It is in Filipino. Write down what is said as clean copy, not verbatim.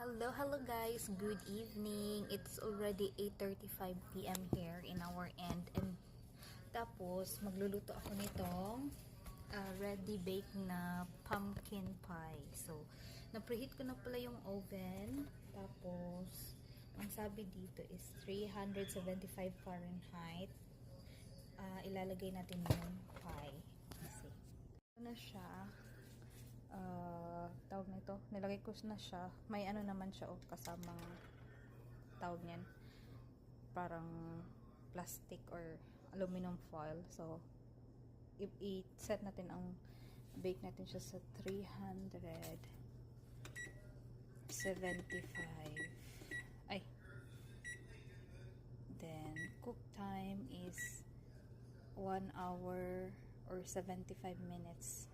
Hello guys, good evening. It's already 8:35 p.m. here in our end, and tapos magluluto ako nitong ready bake na pumpkin pie. So na-preheat ko na pala yung oven. Tapos ang sabi dito is 375 Fahrenheit. Ilalagay natin yung pie. Kasi ito na siya. Tawag nito, nilagay ko na siya. May ano naman siya kasamang tawag niyan, parang plastic or aluminum foil. So i-set natin ang bake natin siya sa 375. Then cook time is 1 hour or 75 minutes.